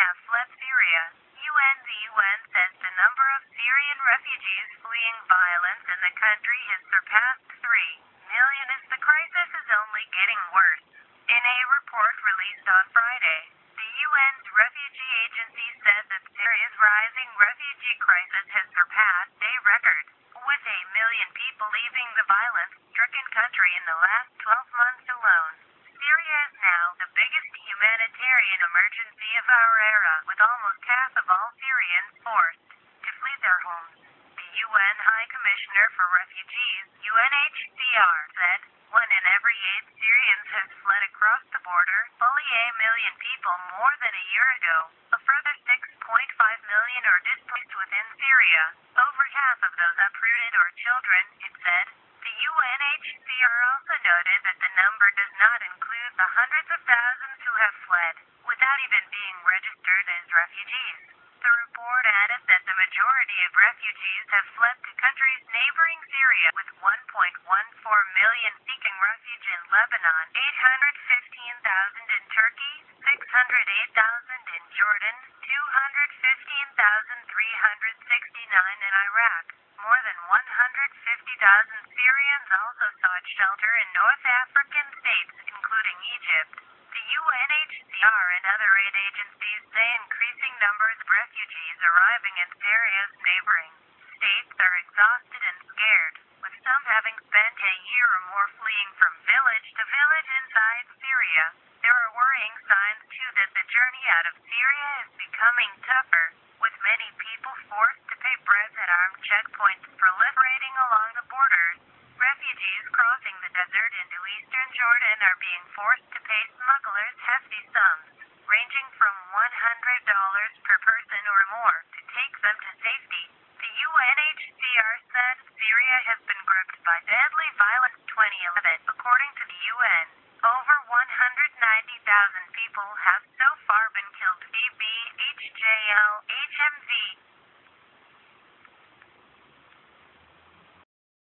have fled Syria. The UN says the number of Syrian refugees fleeing violence in the country has surpassed 3 million as the crisis is only getting worse. In a report released on Friday, the UN's refugee agency said that Syria's rising refugee crisis has surpassed a record, with 1 million people leaving the violence-stricken country in the last 12 months alone. Syria is now the biggest humanitarian emergency of our era, with almost half of all Syrians forced to flee their homes. The UN High Commissioner for Refugees, UNHCR, said 1 in every 8 Syrians has fled across the border, fully 1 million people more than a year ago. A further 6.5 million are displaced within Syria. Over half of those uprooted are children, it said. The UNHCR also noted that the number does not include the hundreds of thousands who have fled, without even being registered as refugees. The report added that the majority of refugees have fled to countries neighboring Syria, with 1.14 million seeking refuge in Lebanon, 815,000 in Turkey, 608,000 in Jordan, 215,369 in Iraq. More than 150,000 Syrians also sought shelter in North African states, including Egypt. The UNHCR and other aid agencies say increasing numbers of refugees arriving in Syria's neighboring states are exhausted and scared, with some having spent a year or more fleeing from village to village inside Syria. There are worrying signs, too, that the journey out of Syria is becoming tougher, with many people forced to pay bribes at armed checkpoints proliferating along the borders. Refugees crossing the desert into eastern Jordan are being forced to pay smugglers hefty sums, ranging from $100 per person or more, to take them to safety. The UNHCR said Syria has been gripped by deadly violence since 2011, according to the UN. Over 190,000 people have so far been killed. HJL, HMV,